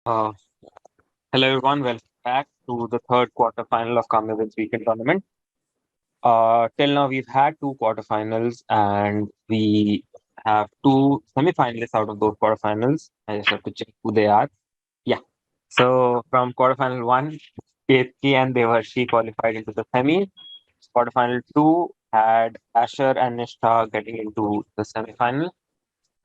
Uh, Hello everyone, welcome back to the third quarterfinal of Calm Your Wits weekend tournament. Till now we've had two quarterfinals and we have two semi-finalists out of those quarterfinals. I just have to check who they are. Yeah. So from quarterfinal one, Ketki and Devarshi qualified into the semi. Quarterfinal two had Asher and Nishtha getting into the semi-final.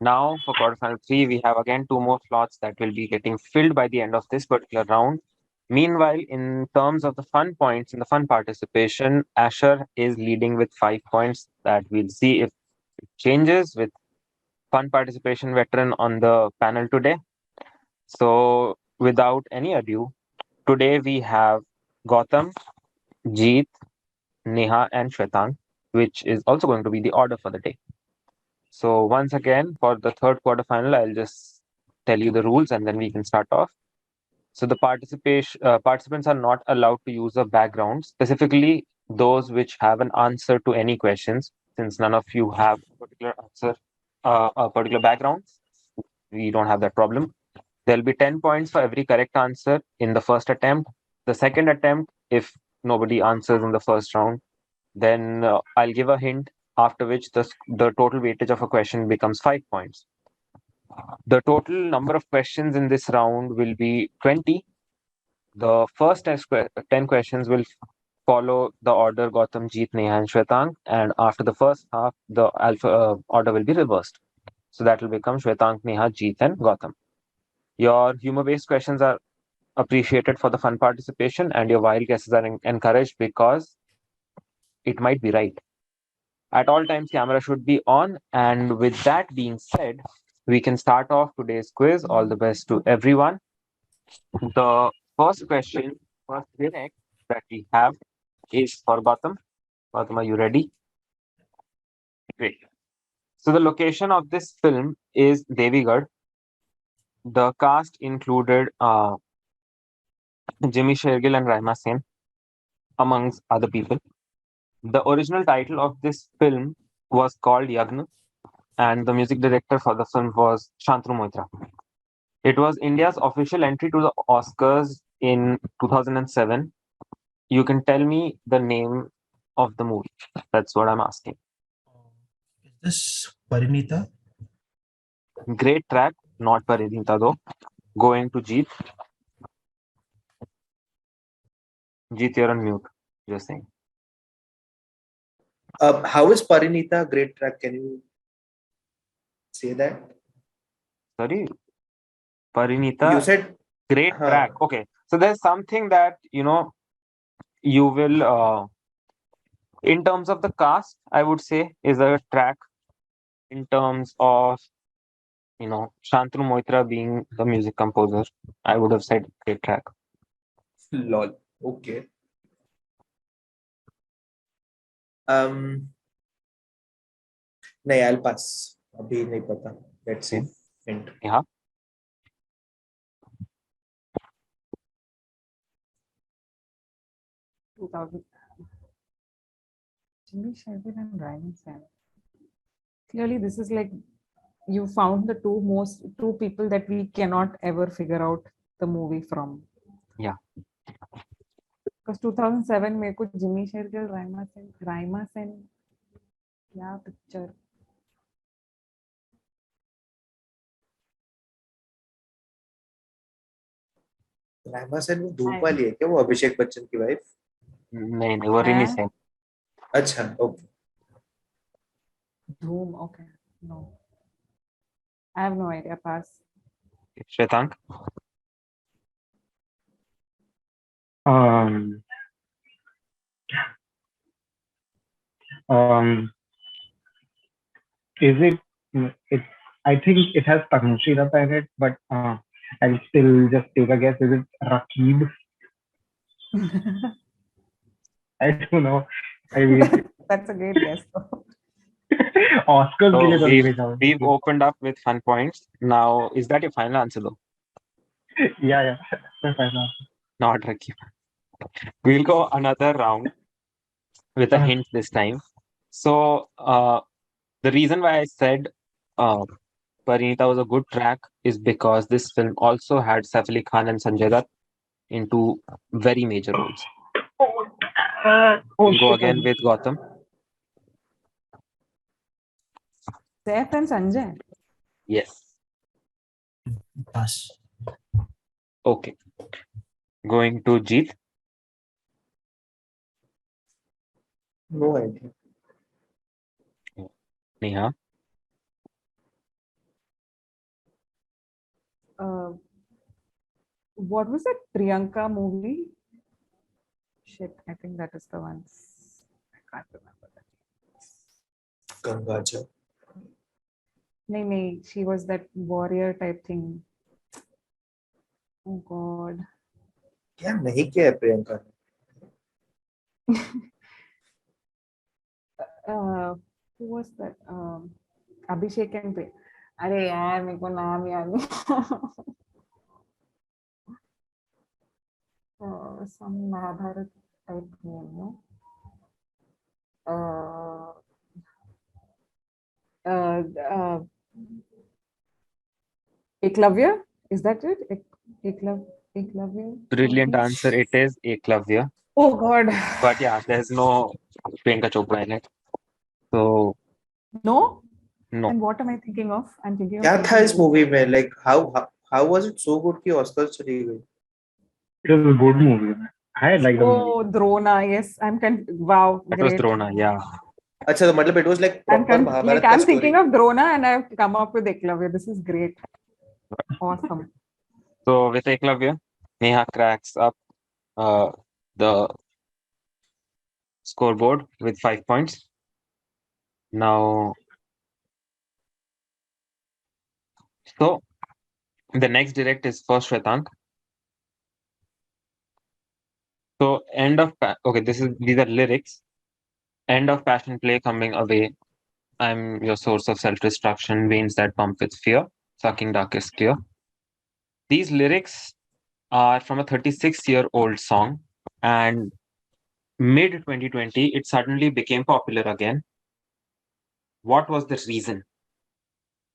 Now for quarterfinal three, we have again two more slots that will be getting filled by the end of this particular round. Meanwhile, in terms of the fun points and the fun participation, Asher is leading with 5 points. That we'll see if it changes with fun participation veteran on the panel today. So, without any ado, today we have Gautam, Jeet, Neha, and Shwetank, which is also going to be the order for the day. So once again, for the third quarterfinal, I'll just tell you the rules and then we can start off. So the participants are not allowed to use a background, specifically those which have an answer to any questions. Since none of you have a particular answer, a particular background, we don't have that problem. There'll be 10 points for every correct answer in the first attempt. The second attempt, if nobody answers in the first round, then I'll give a hint, after which the total weightage of a question becomes 5 points. The total number of questions in this round will be 20. The first 10 questions will follow the order Gautam, Jeet, Neha, and Shwetank. And after the first half, the alpha order will be reversed. So that will become Shwetank, Neha, Jeet, and Gautam. Your humor based questions are appreciated for the fun participation, and your wild guesses are encouraged because it might be right. At all times, camera should be on. And with that being said, we can start off today's quiz. All the best to everyone. The first question, first direct that we have is for Gautam. Gautam, are you ready? Great. So the location of this film is Devigarh. The cast included Jimmy Shergill and Raima Sen, amongst other people. The original title of this film was called Yagna, and the music director for the film was Shantanu Moitra. It was India's official entry to the Oscars in 2007. You can tell me the name of the movie. That's what I'm asking. Is this Parinita? Great track, not Parinita though. Going to Jeet. Jeet, you're on mute. You're saying. How is Parinita a great track? Can you say that? Sorry, You Parinita, said, great track. huh, Okay, so there's something that you will, in terms of the cast, I would say is a track. In terms of Shantanu Moitra being the music composer, I would have said great track. lol. Okay. Um, नहीं, I'll pass. अभी नहीं पता. Let's see. Okay. Hint. Yeah. 2000. Jimmy Shervin and Ryan Sam. Clearly, this is like you found the two people that we cannot ever figure out the movie from. Yeah. Because 2007 मेरे को Jimmy Shergill Raima Sen क्या picture Rama Sen वो धूप वाली है क्या? वो अभिषेक बच्चन की वाइफ? नहीं वो रिमी सेन. अच्छा, okay. धूम okay no I have no idea pass. Shwetank. Um, um, is it? It. I think it has Tanushree in it, but I'll still just take a guess. Is it Rakib? I don't know. I mean, That's a great guess. Oscars के लिए तो नहीं भेजा हूँ. We've opened up with fun points. Now, is that your final answer though? Yeah. That's final. Not Rakib. We'll go another round with a hint this time. So, the reason why I said Parinita was a good track is because this film also had Saif Ali Khan and Sanjay Dutt in two very major roles. Oh We'll go shit! again with Gautam. Saif and Sanjay. Yes. Pass. Okay. Going to Jeet. No idea. Neha. Uh, what was that Priyanka movie? Shit, I think that is the one. I can't remember that. Gangaja. No, she was that warrior type thing. Oh God. क्या नहीं किया है प्रियंका ने? Who was that? Abhishek and Priya. अरे यार मेरे को नाम याद नहीं. Some Mahabharat type name, no? Eklavya? Is that it? Eklavya? Brilliant movie? answer. It is Eklavya. Oh God. But yeah, there's no Priyanka Chopra in it. So, No? no. And what am I thinking of? I'm thinking of. क्या था something इस movie में? Like how was it so good कि Oscar चली गई? It was a good movie. Man. I like the movie. Oh, Drona. Yes, wow, That was great. Drona, yeah. अच्छा तो मतलब it was like proper Mahabharat का I'm story. thinking of Drona and I've come up with Eklavya. This is great. Awesome. So with Eklavya, Neha cracks up the scoreboard with 5 points. Now, so the next direct is for Shwetank. So these are lyrics. End of passion play coming away. I'm your source of self-destruction, veins that pump with fear, sucking darkest clear. These lyrics are from a 36-year-old song, and mid 2020, it suddenly became popular again. What was the reason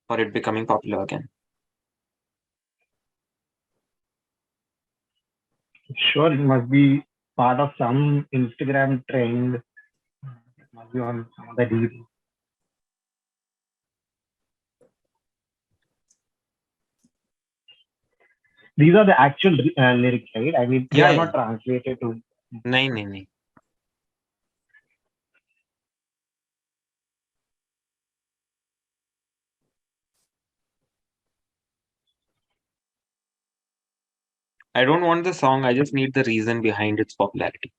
for it becoming popular again? Sure, it must be part of some Instagram trend. It must be on some of the reels. These are the actual lyrics, right? I mean, they Yeah, are yeah. not translated to. नहीं. I don't want the song, I just need the reason behind its popularity.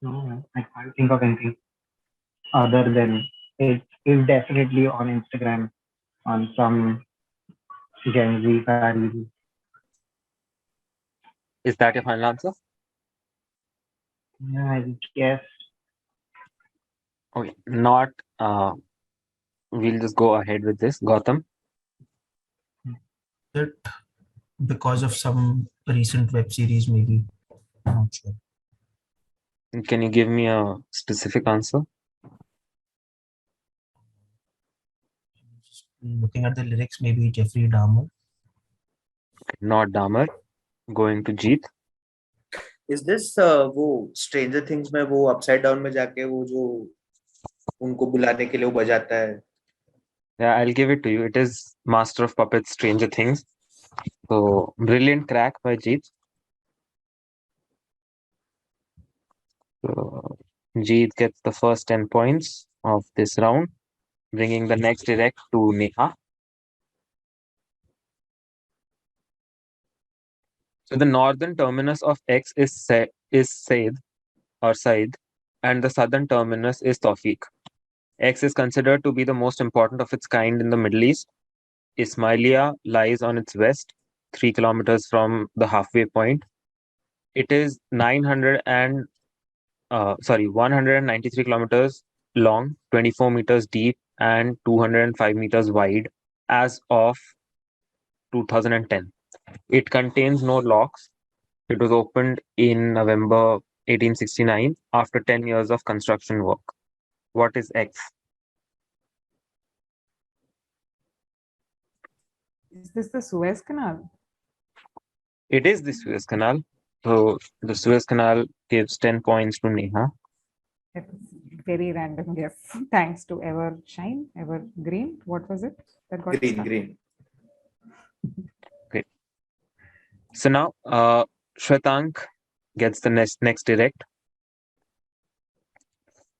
No, I can't think of anything other than it is definitely on Instagram on some Gen Z reel. Is that your final answer? Yeah, I guess. Okay, not. We'll just go ahead with this. Gautam. That because of some recent web series, maybe. I'm not sure. Can you give me a specific answer? Just looking at the lyrics, maybe Jeffrey Dahmer. Not Dahmer. Going to Jeet. Is this वो Stranger Things में वो upside down में जाके वो जो उनको बुलाने के लिए वो बजाता है? Yeah, I'll give it to you. It is Master of Puppets, Stranger Things. So, brilliant crack by Jeet. So, Jeet gets the first 10 points of this round, bringing the next direct to Neha. So, the northern terminus of X is Said or Said, and the southern terminus is Tawfiq. X is considered to be the most important of its kind in the Middle East. Ismailia lies on its west, 3 kilometers from the halfway point. It is 900 and 193 kilometers long, 24 meters deep, and 205 meters wide as of 2010. It contains no locks. It was opened in November 1869 after 10 years of construction work. What is X? Is this the Suez Canal? It is the Suez Canal. So the Suez Canal gives 10 points to Neha. It was very random guess. Thanks to Evergreen. What was it that got Green, stuck? green. So now Shwetank gets the next direct.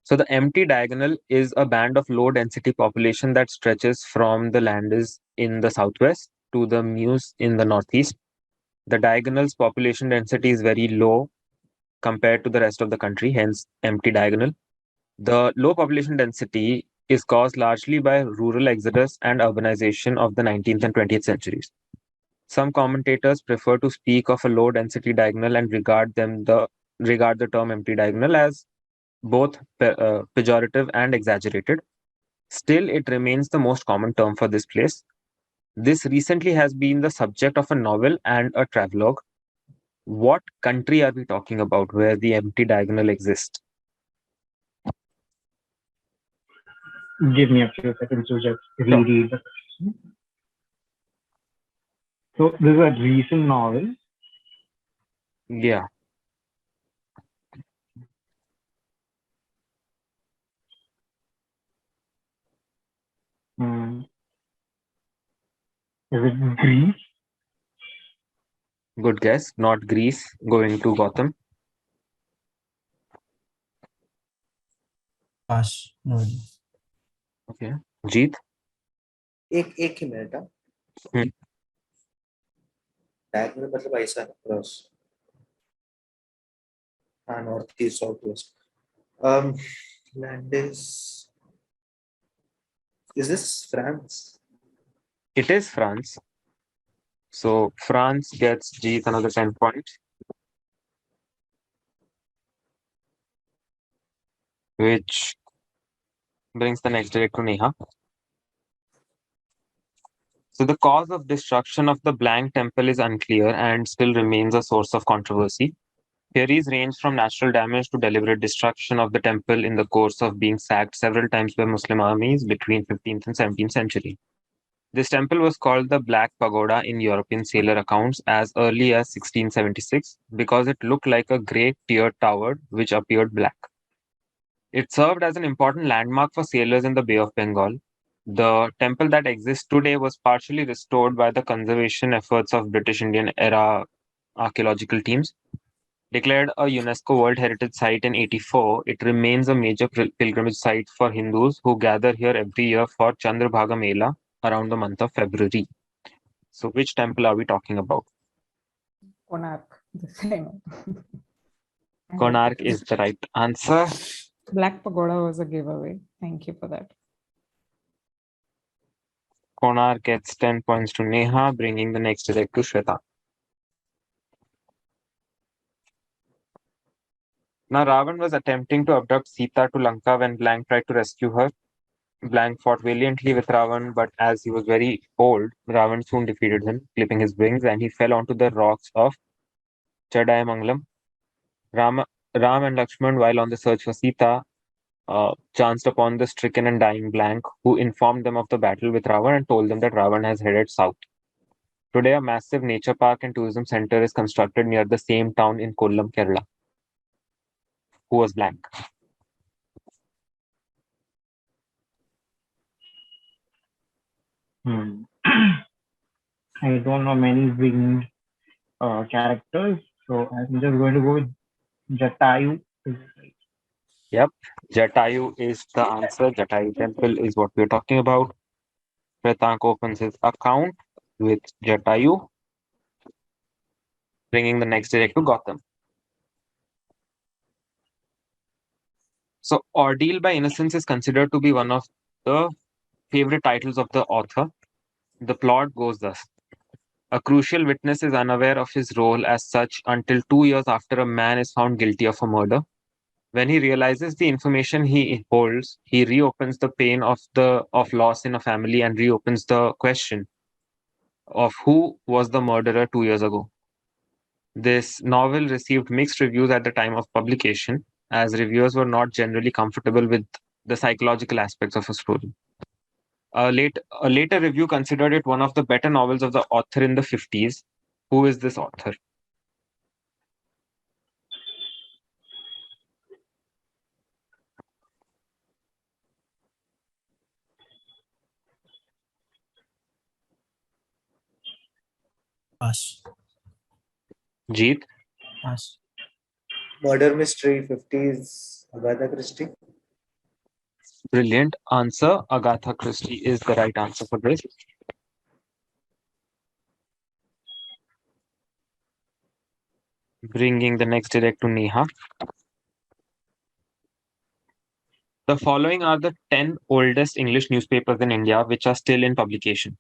So the empty diagonal is a band of low density population that stretches from the Landes in the southwest to the Meuse in the northeast. The diagonal's population density is very low compared to the rest of the country, hence empty diagonal. The low population density is caused largely by rural exodus and urbanization of the 19th and 20th centuries. Some commentators prefer to speak of a low density diagonal and regard the term empty diagonal as both pejorative and exaggerated. Still, it remains the most common term for this place. This recently has been the subject of a novel and a travelogue. What country are we talking about where the empty diagonal exists? Give me a few seconds to just Sure. reread the question. So this is a recent novel. Yeah. Hmm. Is it Greece? Good guess. Not Greece. Going to Gautam. Pass. No idea. Okay. Jeet. एक ही minute diagonal मतलब ऐसा cross हाँ north east south west land is this France? It is France. So France gets Jeet another 10 points, which brings the next direct to Neha. So the cause of destruction of the blank temple is unclear and still remains a source of controversy. Theories range from natural damage to deliberate destruction of the temple in the course of being sacked several times by Muslim armies between 15th and 17th century. This temple was called the Black Pagoda in European sailor accounts as early as 1676 because it looked like a great tiered tower which appeared black. It served as an important landmark for sailors in the Bay of Bengal. The temple that exists today was partially restored by the conservation efforts of British Indian era archaeological teams. Declared a UNESCO World Heritage Site in 84, it remains a major pilgrimage site for Hindus who gather here every year for Chandrabhaga Mela around the month of February. So, which temple are we talking about? Konark. This I know. Konark is the right answer. Black Pagoda was a giveaway. Thank you for that. Konark gets 10 points to Neha, bringing the next direct to Shweta. Now, Ravan was attempting to abduct Sita to Lanka when Blank tried to rescue her. Blank fought valiantly with Ravan, but as he was very old, Ravan soon defeated him, clipping his wings, and he fell onto the rocks of Chadayamangalam. Ram and Lakshman, while on the search for Sita, chanced upon the stricken and dying Blank, who informed them of the battle with Ravan and told them that Ravan has headed south. Today, a massive nature park and tourism center is constructed near the same town in Kollam, Kerala. Who was Blank? I don't know many winged characters, so I'm just going to go with Jatayu. Yep, Jatayu is the answer. Jatayu temple is what we're talking about. Shwetank opens his account with Jatayu, bringing the next direct to Gautam. So, Ordeal by Innocence is considered to be one of the favorite titles of the author. The plot goes thus. A crucial witness is unaware of his role as such until 2 years after a man is found guilty of a murder. When he realizes the information he holds, he reopens the pain of loss in a family and reopens the question of who was the murderer 2 years ago. This novel received mixed reviews at the time of publication, as reviewers were not generally comfortable with the psychological aspects of a story. A later review considered it one of the better novels of the author in the 50s. Who is this author? Pass. Jeet? Pass. Murder mystery 50s Agatha Christie. Brilliant answer. Agatha Christie is the right answer for this. Bringing the next direct to Neha. The following are the 10 oldest English newspapers in India which are still in publication.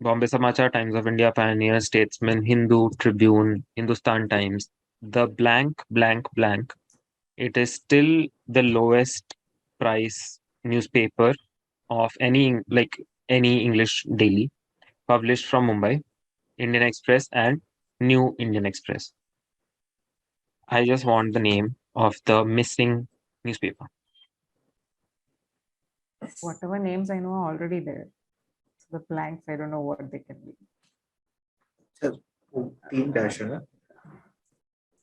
Bombay Samachar, Times of India, Pioneer, Statesman, Hindu, Tribune, Hindustan Times. The blank, blank, blank. It is still the lowest price newspaper of any English daily, published from Mumbai, Indian Express and New Indian Express. I just want the name of the missing newspaper. Whatever names I know are already there. So the blanks, I don't know what they can be. Team Dash, na?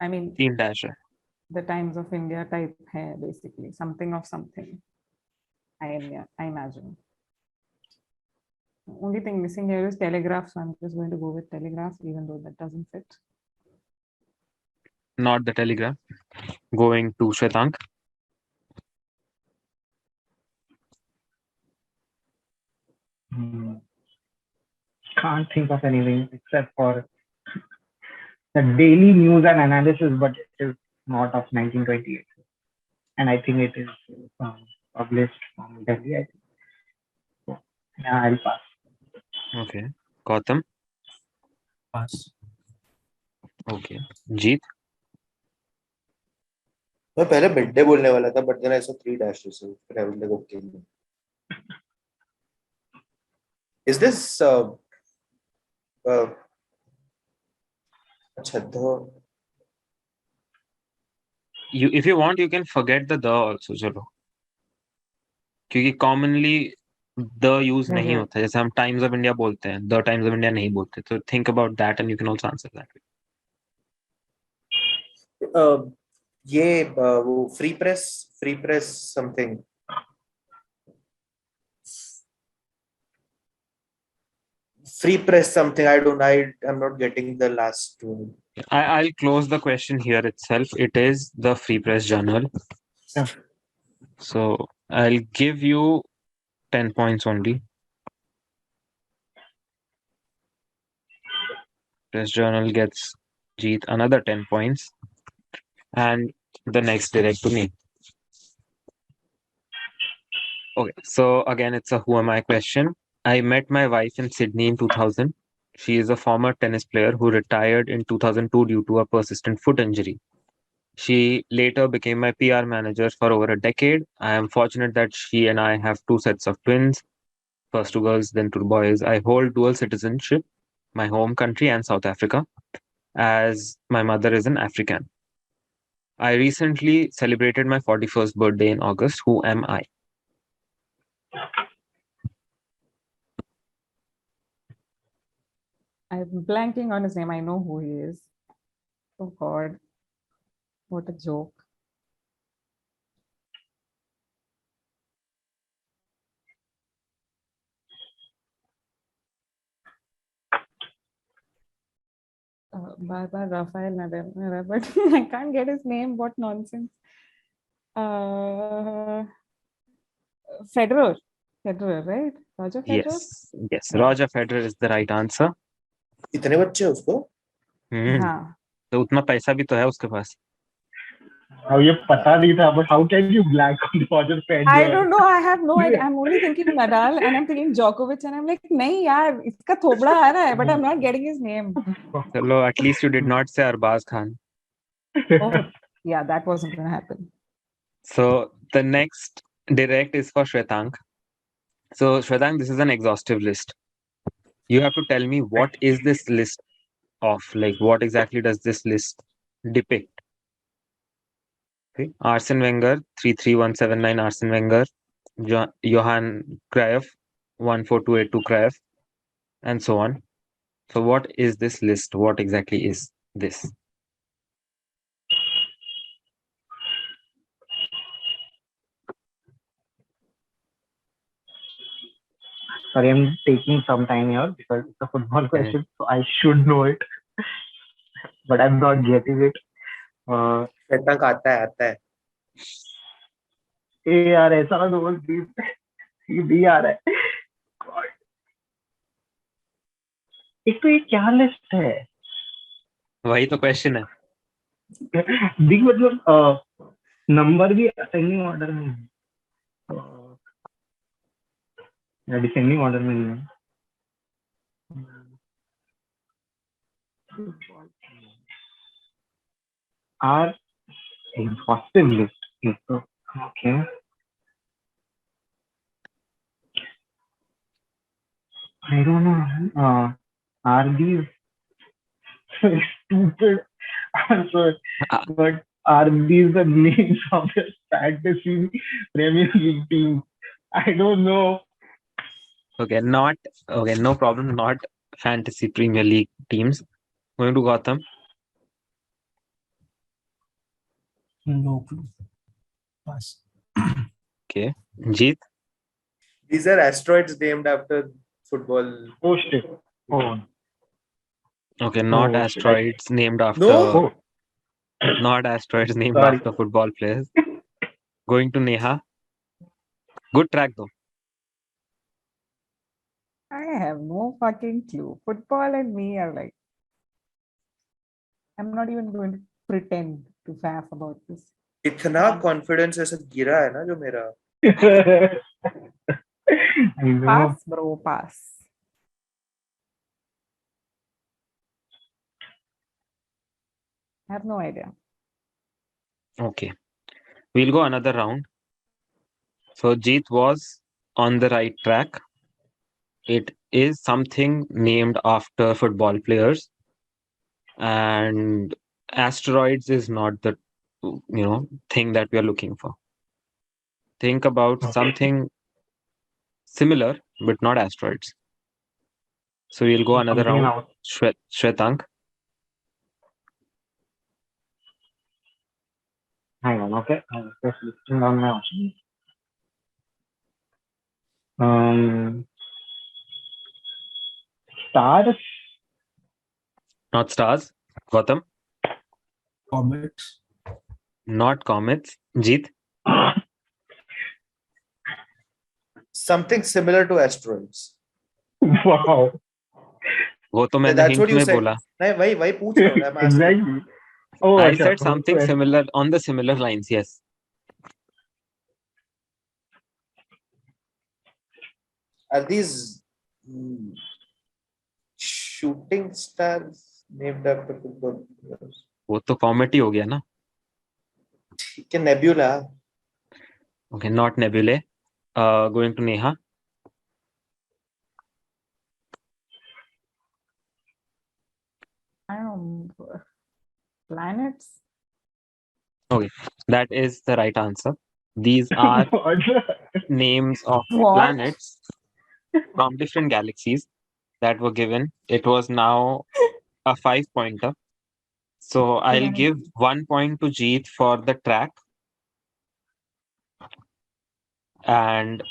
I mean, Team Dasher. the Times of India type hai, basically. Something of something. I imagine. Only thing missing here is Telegraph, so I'm just going to go with Telegraph, even though that doesn't fit. Not the Telegraph. Going to Shwetank. Can't think of anything except for the daily news and analysis, but it is not of 1928. And I think it is published from Delhi, I think. So, yeah, I'll pass. Okay. Gautam. Pass. Okay. Jeet. मैं पहले mid day बोलने वाला था but then I saw 3 dashes so I was like okay. Is this अच्छा the If you want, you can forget the also. चलो. क्योंकि commonly the use नहीं होता है. जैसे हम Times of India बोलते हैं, the Times of India नहीं बोलते. So think about that and you can also answer that. ये वो free press something. Free press something. I'm not getting the last two. I'll close the question here itself. It is the Free Press Journal. Yeah. So I'll give you 10 points only. Press Journal gets Jeet another 10 points. And the next direct to me. Okay, so again, it's a who am I question. I met my wife in Sydney in 2000. She is a former tennis player who retired in 2002 due to a persistent foot injury. She later became my PR manager for over a decade. I am fortunate that she and I have two sets of twins, first two girls, then two boys. I hold dual citizenship, my home country and South Africa, as my mother is an African. I recently celebrated my 41st birthday in August. Who am I? I'm blanking on his name. I know who he is. Oh God. What a joke. Barbara Rafael Nadal, but I can't get his name. What nonsense. Federer, right? Roger Federer. Yes. Roger Federer is the right answer. इतने बच्चे हैं उसको? हाँ. तो उतना पैसा भी तो है उसके पास. How ये पता नहीं था, but how can you blank on Roger Federer? I don't know. I have no idea. I'm only thinking Nadal and I'm thinking Djokovic and I'm like, नहीं यार, इसका थोबड़ा आ रहा है, but I'm not getting his name. Hello, at least you did not say Arbaz Khan. Oh, yeah, that wasn't going to happen. So the next direct is for Shwetank. So Shwetank, this is an exhaustive list. You have to tell me what is this list of, like what exactly does this list depict? Okay. Arsene Wenger, 33179 Arsene Wenger, Johan Cruyff, 14282 Cruyff, and so on. So what is this list? What exactly is this? Sorry, I'm taking some time here because it's a football question, so I should know it, but I'm not getting it. Shwetank आता है ए यार ऐसा ना दोस्त भी आ रहा है। God. एक तो ये क्या लिस्ट है? वही तो क्वेश्चन है। दी मतलब नंबर भी असेंडिंग ऑर्डर में है या डिसेंडिंग ऑर्डर में नहीं है। Are exhaustive list is so okay. I don't know. Are these stupid answers? But are these the names of the fantasy Premier League teams? I don't know. Okay, no problem. Not fantasy Premier League teams. Going to Gautam. No clue. Pass. Okay, Jeet. These are asteroids named after football. Oh shit. Oh. Okay, not Oh, asteroids named after. No? Not asteroids named Sorry. after football players. Going to Neha. Good track though. I have no fucking clue. Football and me are like, I'm not even going to pretend to faff about this. इतना confidence ऐसा गिरा है ना जो मेरा। I know. Pass, bro, pass. I have no idea. Okay, we'll go another round. So Jeet was on the right track. It is something named after football players, and asteroids is not the thing that we are looking for. Think about something similar, but not asteroids. So we'll go another Something round. else. Shwetank. Hang on, okay. I'm just listing down my options. Stars. Not stars. Gautam. Comets. Not comets. Jeet. Something similar to asteroids. Wow. वो तो मैंने That's what hint you में said. बोला. नहीं वही पूछ रहा हूँ मैं, I'm asking. Exactly. Oh, I अच्छा, said something okay. similar on the similar lines. Yes. Are these shooting stars named after football players? वो तो comet ही हो गया ना. ठीक है, nebula. Okay, not nebulae. Going to Neha. I don't know. Planets? Okay, that is the right answer. These are names of What? planets from different galaxies that were given. It was now a 5-pointer. So I'll give 1 point to Jeet for the track and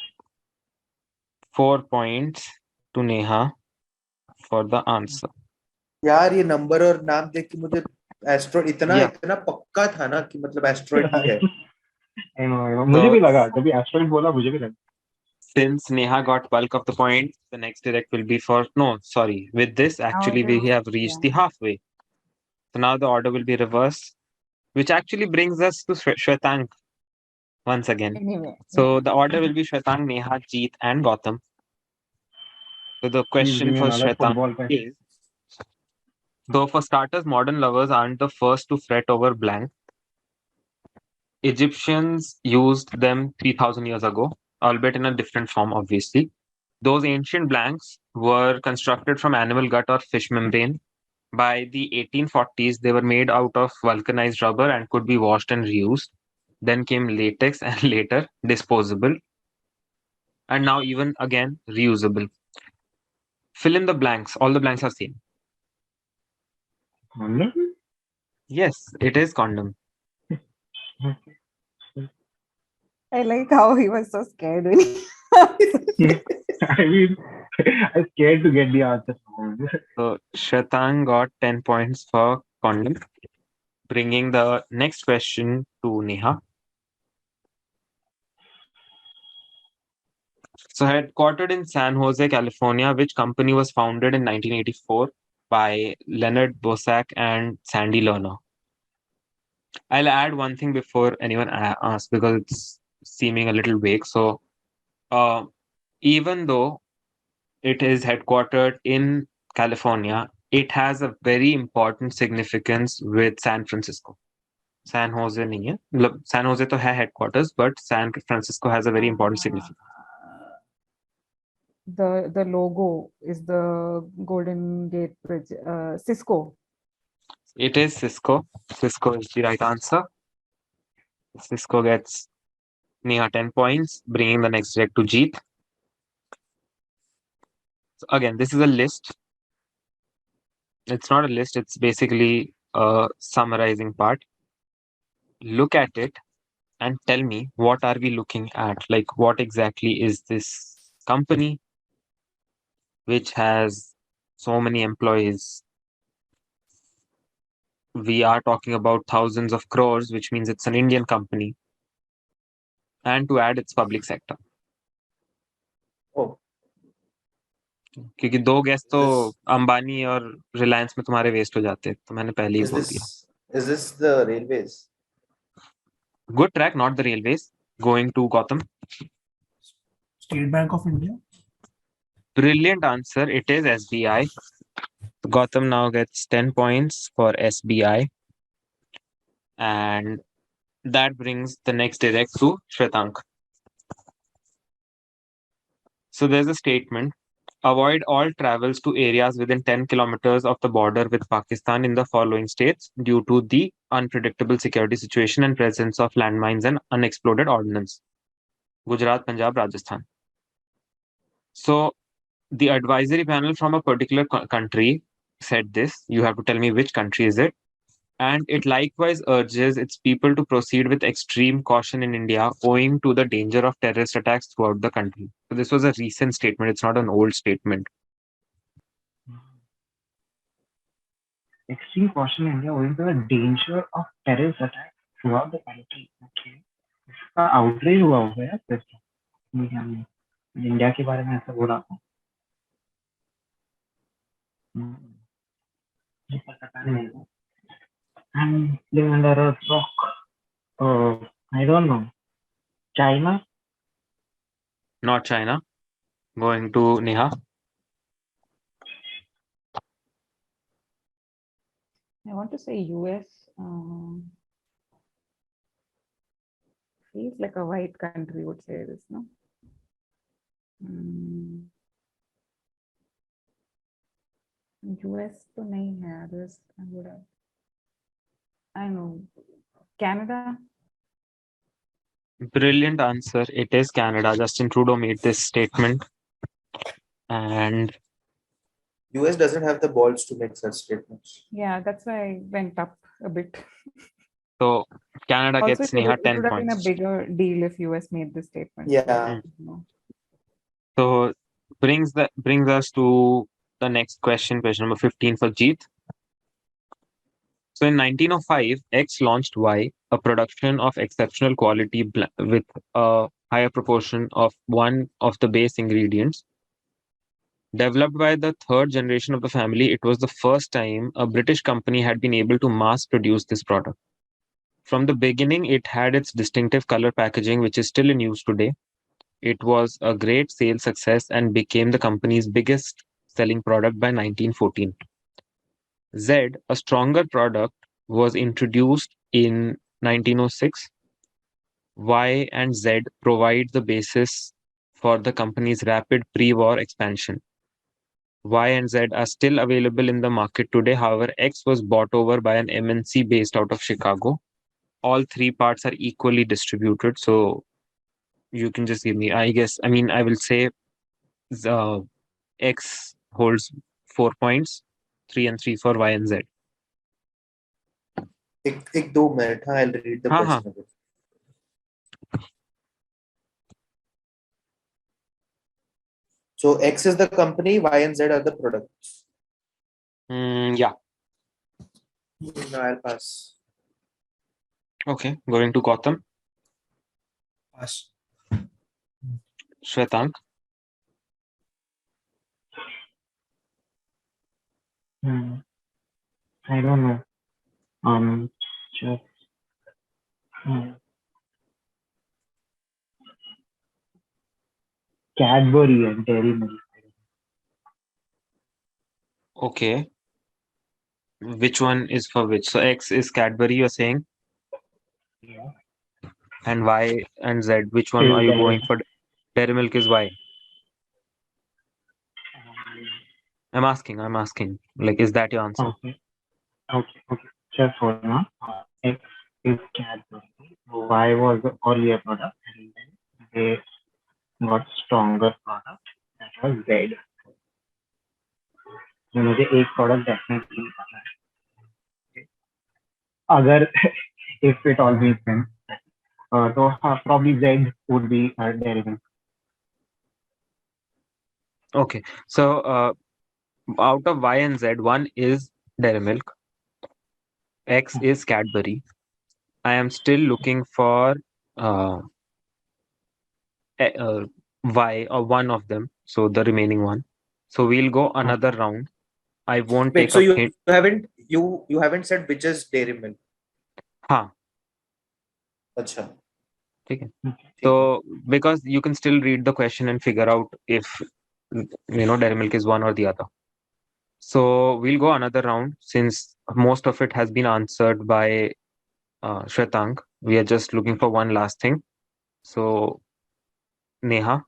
4 points to Neha for the answer. यार ये number और नाम देख के मुझे asteroid इतना Yeah. इतना पक्का था ना कि मतलब एस्ट्रॉइड ही है। I know. मुझे भी लगा जब एस्ट्रॉइड बोला मुझे भी लगा. Since Neha got bulk of the points, the next direct will be for no, sorry. With this, actually, we this- have reached the halfway. So now the order will be reversed, which actually brings us to Shwetank once again. Anyway. So the order will be Shwetank, Neha, Jeet, and Gautam. So the Please give question me for another football Shwetank question. is: so for starters, modern lovers aren't the first to fret over blank. Egyptians used them 3000 years ago, albeit in a different form, obviously. Those ancient blanks were constructed from animal gut or fish membrane. By the 1840s, they were made out of vulcanized rubber and could be washed and reused. Then came latex and later disposable, and now even again reusable. Fill in the blanks. All the blanks are same. Condom? Yes, it is condom. I like how he was so scared when he I mean, I'm scared to get the answer wrong. So Shwetank got 10 points for condom, bringing the next question to Neha. So, headquartered in San Jose, California, which company was founded in 1984 by Leonard Bosack and Sandy Lerner? I'll add one thing before anyone asks because it's seeming a little vague. So, uh, even though it is headquartered in California, it has a very important significance with San Francisco. San Jose नहीं है मतलब San Jose तो है headquarters, but San Francisco has a very important significance. the logo is the Golden Gate Bridge. Cisco. It is Cisco. Cisco is the right answer. Cisco gets Neha 10 points, bringing the next direct to Jeet. So again, this is a list. It's not a list, it's basically a summarizing part. Look at it and tell me what are we looking at? Like, what exactly is this company which has so many employees? We are talking about thousands of crores, which means it's an Indian company. And to add, it's public sector. Oh, क्योंकि दो gas तो this Ambani और रिलायंस में तुम्हारे waste हो जाते हैं, तो मैंने पहले ही is बोल दिया. this the railways? Good track, not the railways. Going to Gautam. State Bank of India. Brilliant answer. It is SBI. Gautam now gets 10 points for SBI. And that brings the next direct to Shwetank. So there's a statement. Avoid all travels to areas within 10 kilometers of the border with Pakistan in the following states due to the unpredictable security situation and presence of landmines and unexploded ordnance. Gujarat, Punjab, Rajasthan. So the advisory panel from a particular country said this. You have to tell me which country is it. And it likewise urges its people to proceed with extreme caution in India owing to the danger of terrorist attacks throughout the country. So this was a recent statement. It's not an old statement. Extreme caution in India owing to the danger of terrorist attacks throughout the country. Okay. इसका outrage हुआ होगा यार फिर तो. मुझे नहीं. India के बारे में ऐसा बोला था. मुझे पता नहीं. I'm living under a rock. Oh, I don't know. China? Not China. Going to Neha. I want to say US. Feels like a white country would say this, no? US तो नहीं है. Others I would have. I know. Canada. Brilliant answer. It is Canada. Justin Trudeau made this statement. And US doesn't have the balls to make such statements. Yeah, that's why I went up a bit. so Canada Also, gets it would, Neha it 10 would have been a points. bigger deal if US made this statement. Yeah. No. So brings us to the next question number 15 for Jeet. So in 1905, X launched Y, a production of exceptional quality with a higher proportion of one of the base ingredients. Developed by the third generation of the family, it was the first time a British company had been able to mass produce this product. From the beginning, it had its distinctive color packaging, which is still in use today. It was a great sales success and became the company's biggest selling product by 1914. Z, a stronger product, was introduced in 1906. Y and Z provide the basis for the company's rapid pre-war expansion. Y and Z are still available in the market today. However, X was bought over by an MNC based out of Chicago. All three parts are equally distributed. So you can just give me, I will say X holds 4 points, 3 and 3 for Y and Z. एक 2 minute. I'll read the हाँ, question again. So X is the company, Y and Z are the products. Yeah. No, I'll pass. Okay. Going to Gautam. Pass. Shwetank. I don't know. Just Cadbury and Dairy Milk. Okay. Which one is for which? So X is Cadbury, you're saying, Yeah. and Y and Z. Which one Is are you Dairy going for? Dairy Milk is Y. I'm asking. Like, is that your answer? Okay. Just hold on. X is Cadbury. Y was the earlier product, and then they got stronger product. That was Z. मुझे एक product definitely पता है. अगर if it all makes sense, so probably Z would be Dairy Milk. Okay. So out of Y and Z, one is Dairy Milk. X is Cadbury. I am still looking for Y or one of them. So the remaining one. So we'll go another round. I won't Wait, take so up you hint. haven't said which is Dairy Milk. हाँ. अच्छा. ठीक है. So because you can still read the question and figure out if Dairy Milk is one or the other. So we'll go another round since most of it has been answered by Shwetank. We are just looking for one last thing. So Neha.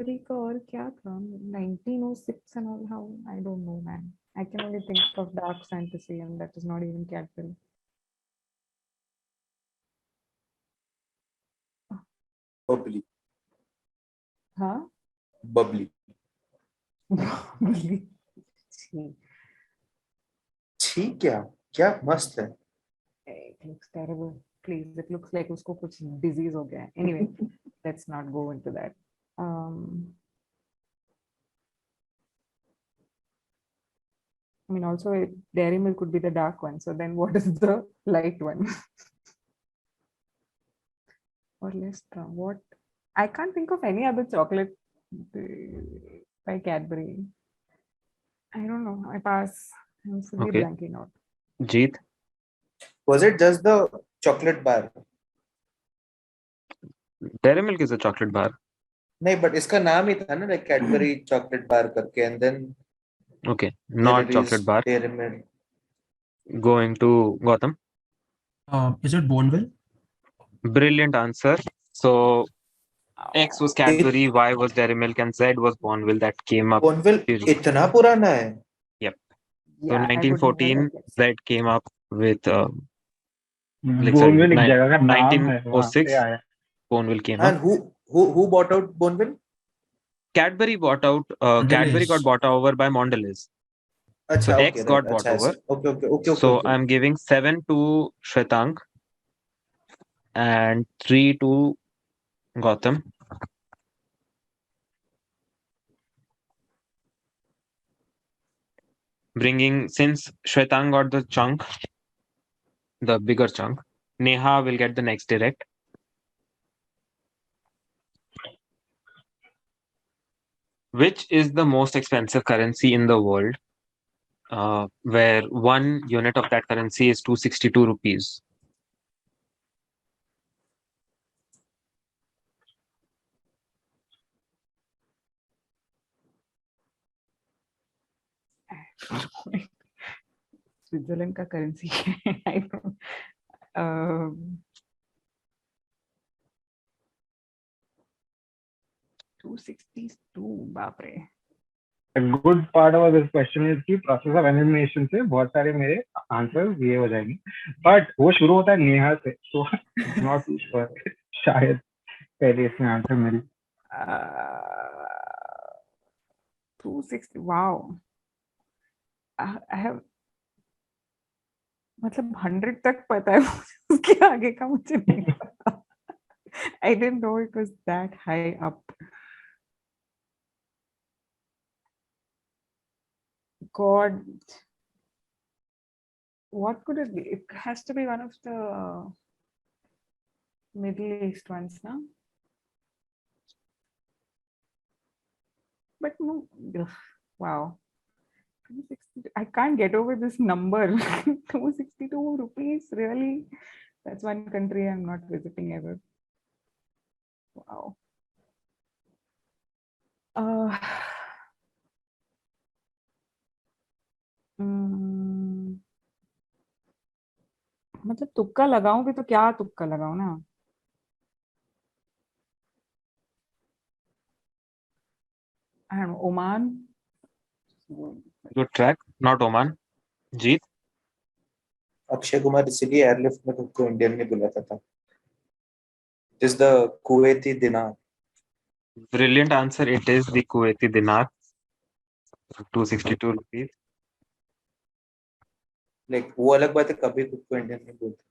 का और क्या था 1906 and all how I don't know man I can only think of dark fantasy and that is not even Cadbury. Bubbly. Huh? Bubbly. Bubbly. छी क्या मस्त है. It looks terrible. Please, it looks like usko kuch disease ho gaya. Anyway, let's not go into that. I mean, also dairy milk could be the dark one. So then, what is the light one? Or less strong? What? I can't think of any other chocolate by Cadbury. I don't know. I pass. I'm fully Okay. blanking out. Jeet. Was it just the chocolate bar? Dairy Milk is a chocolate bar. नहीं, but इसका नाम ही था ना, like Cadbury chocolate bar करके, and then Okay, not there is chocolate bar. Dairy Milk. Going to Gautam. Is it Boneville? Brilliant answer. So X was Cadbury, Y was Dairy Milk, and Z was Bonville. That came up. Bonville इतना पुराना है. Yep. So Yeah, I would never 1914, have guessed. Z came up with Boneville एक जगह का नाम है, वहाँ 1906. से आया. Bonville came And up. who bought out Bonville? Cadbury bought out. Cadbury got Mondelez. bought over by Mondelez. अच्छा, So okay, X right. got अच्छा, bought ऐसे. over. Okay. So I'm giving 7 to Shwetank and 3 to Gautam. Bringing, since Shwetank got the chunk, the bigger chunk, Neha will get the next direct. Which is the most expensive currency in the world? Where 1 unit of that currency is 262 rupees. Switzerland का currency I don't. Um, 262 बाप रे. A good part about this question is कि process of elimination से बहुत सारे मेरे answer ये हो जाएंगे, but वो शुरू होता है नेहा से, so I'm not too sure. शायद पहले इसमें आंसर मिले. 260. Wow. I have मतलब 100 तक पता है उसके आगे का मुझे नहीं पता. I didn't know it was that high up. God, what could it be? It has to be one of the Middle East ones, no? But no, ugh, wow. 262. I can't get over this number. 262 rupees, really? That's one country I'm not visiting ever. Wow. मतलब तुक्का लगाऊं भी तो क्या तुक्का लगाऊं ना. I don't know, Oman. Good track. Not Oman. Jeet. Akshay Kumar इसीलिए एयरलिफ्ट में खुद को इंडियन नहीं बुलाता था. इज द कुवैती दिनार. Brilliant answer. It is the Kuwaiti dinar. 262 rupees. Like वो अलग बात है, कभी खुद को इंडियन नहीं बोलते.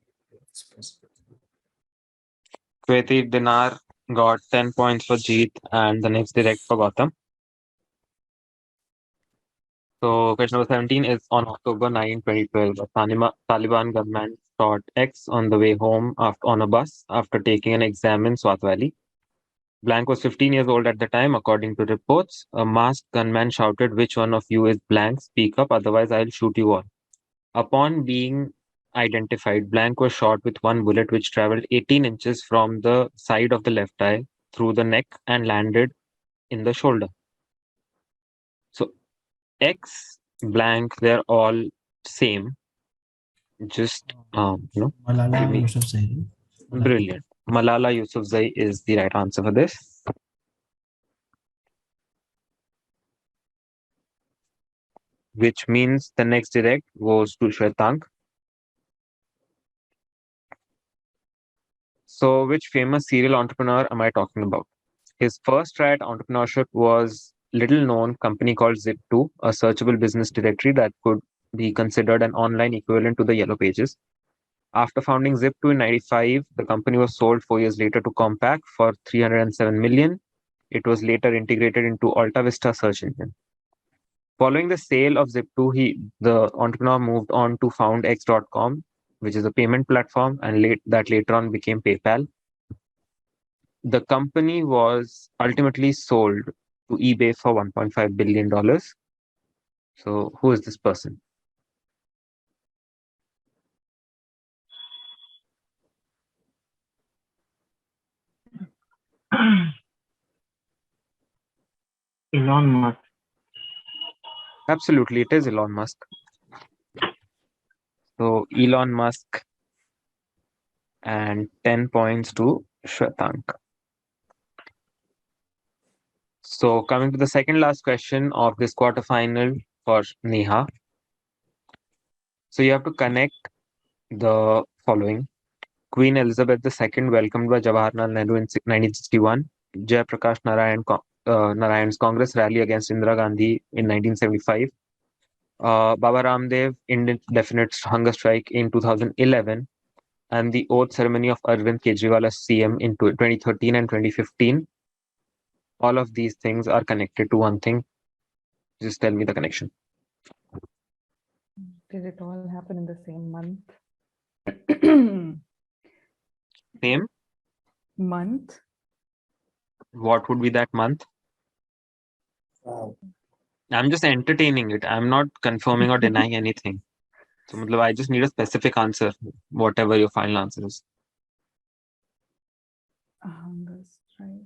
Kuwaiti dinar got 10 points for Jeet and the next direct for Gautam. So question number 17 is on October 9, 2012, a Taliban gunman shot X on the way home on a bus after taking an exam in Swat Valley. Blank was 15 years old at the time, according to reports. A masked gunman shouted, "Which one of you is blank? Speak up, otherwise I'll shoot you all." Upon being identified, Blank was shot with one bullet which traveled 18 inches from the side of the left eye through the neck and landed in the shoulder. So X, Blank, they're all same. Just Malala give me Yousafzai. brilliant. Malala Yousafzai is the right answer for this. Which means the next direct goes to Shwetank. So, which famous serial entrepreneur am I talking about? His first try at entrepreneurship was little known company called Zip2, a searchable business directory that could be considered an online equivalent to the Yellow Pages. After founding Zip2 in 95, the company was sold 4 years later to Compaq for 307 million. It was later integrated into Alta Vista search engine. Following the sale of Zip2, the entrepreneur moved on to found X.com, which is a payment platform, and that later on became PayPal. The company was ultimately sold to eBay for $1.5 billion. So, who is this person? Elon Musk. Absolutely, it is Elon Musk. So, Elon Musk and 10 points to Shwetank. So, coming to the second last question of this quarterfinal for Neha. So, you have to connect the following. Queen Elizabeth II welcomed by Jawaharlal Nehru in 1961. Jayaprakash Narayan's Congress rally against Indira Gandhi in 1975. Baba Ramdev indefinite hunger strike in 2011. And the oath ceremony of Arvind Kejriwal as CM in 2013 and 2015. All of these things are connected to one thing. Just tell me the connection. Did it all happen in the same month? Same? Month? What would be that month? Wow. I'm just entertaining it. I'm not confirming or denying anything. So I just need a specific answer, whatever your final answer is. Hunger strike.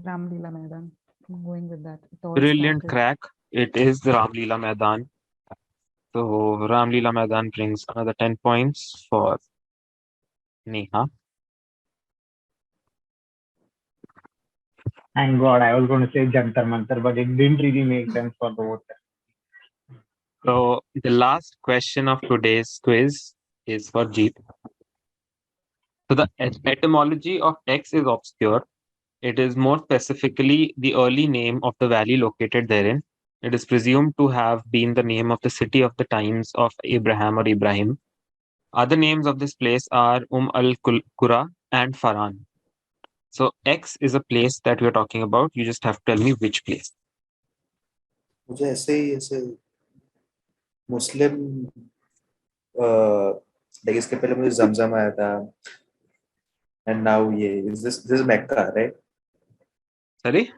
Ramlila Maidan. I'm going with that. It all Brilliant started. crack. it is the Ramlila Maidan. So Ramlila Maidan brings another 10 points for Neha. Thank God, I was going to say Jantar Mantar, but it didn't really make sense for the voter. So the last question of today's quiz is for Jeet. So the etymology of X is obscure. It is more specifically the early name of the valley located therein. It is presumed to have been the name of the city of the times of Abraham or Ibrahim. Other names of this place are al-Qura and Faran. So X is a place that we are talking about. You just have to tell me which place. मुझे ऐसे मुस्लिम like इसके पहले मुझे जमजम आया था and now ये this Mecca right Sorry?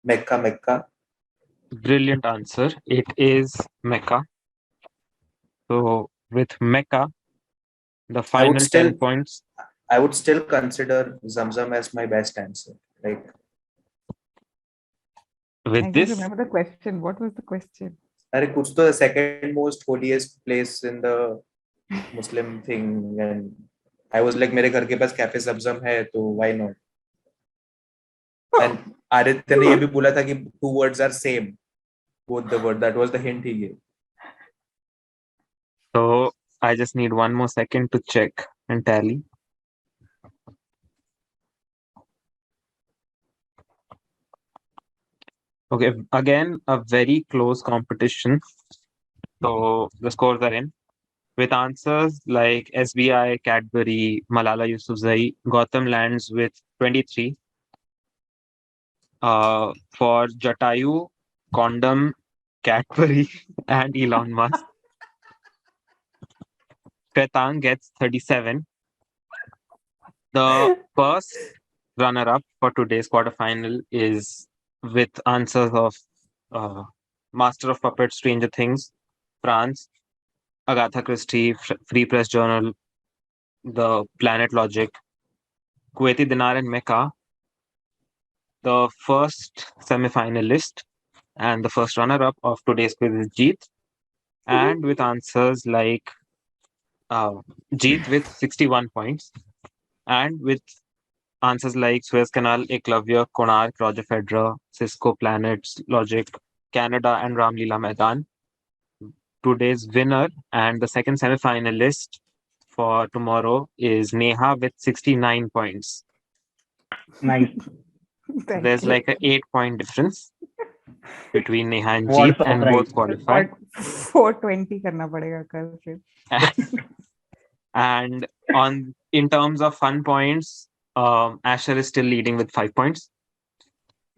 Mecca Brilliant answer. It is Mecca. So with Mecca, the final 10 points. I would still consider Zamzam as my best answer. Like With I this, don't remember the question. What was the question? अरे कुछ तो the second most holiest place in the Muslim thing and I was like मेरे घर के पास cafe Zamzam है तो why not? And Aditya ने ये भी बोला था कि two words are same. Both the word. That was the hint he gave. so I just need one more second to check and tally. Okay, again, a very close competition. So the scores are in. With answers like SBI, Cadbury, Malala Yousafzai, Gautam lands with 23. For Jatayu, Condom, Cadbury, and Elon Musk. Shwetank gets 37. The first runner-up for today's quarterfinal is with answers of Master of Puppets, Stranger Things, France, Agatha Christie, Free Press Journal, The Planet Logic, Kuwaiti Dinar and Mecca. The first semi-finalist and the first runner-up of today's quiz is Jeet. And with answers like Jeet with 61 points. And with answers like Suez Canal, Eklavya, Konark, Roger Federer, Cisco, Planets, Logic, Canada, and Ramlila Maidan. Today's winner and the second semi-finalist for tomorrow is Neha with 69 points. Nice. So there's like an 8-point difference between Neha and What Jeet, and surprise. both qualify. 420 करना पड़ेगा कल फिर. And in terms of fun points, Asher is still leading with 5 points.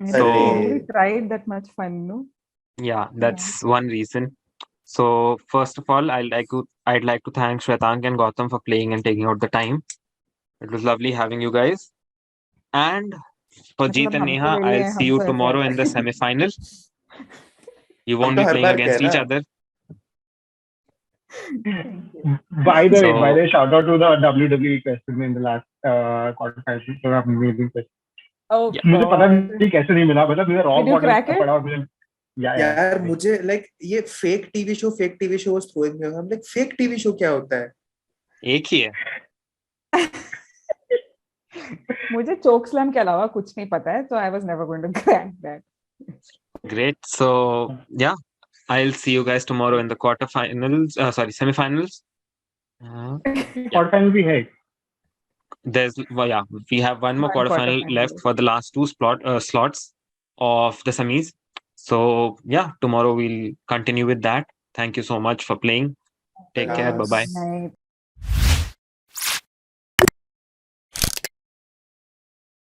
So Arey. nobody tried that much fun, no? Yeah, that's one reason. So first of all, I'd like to thank Shwetank and Gautam for playing and taking out the time. It was lovely having you guys. And for Jeet and हमको Neha, ले लिए, I'll see you हमको ऐसा tomorrow है. in the semi-final. You हम won't तो be her playing bar against कह each ना. other. By the So- way, shout out to the WWE question in the last quarterfinal. So amazing question. Oh, मुझे पता God. नहीं कैसे नहीं मिला मतलब मुझे raw Did you crack it? पड़ा और मुझे यार मुझे like ये fake TV show was throwing me. I'm like fake TV show क्या होता है? एक ही है. मुझे चोक स्लैम के अलावा कुछ नहीं पता है, so I was never going to crack that. Great. So yeah, I'll see you guys tomorrow in the quarterfinals. Semi-finals. quarterfinal भी है. We have one more One quarterfinal quarterfinal. left for the last two slots of the semis. So yeah, tomorrow we'll continue with that. Thank you so much for playing. Take care. Bye-bye. Night.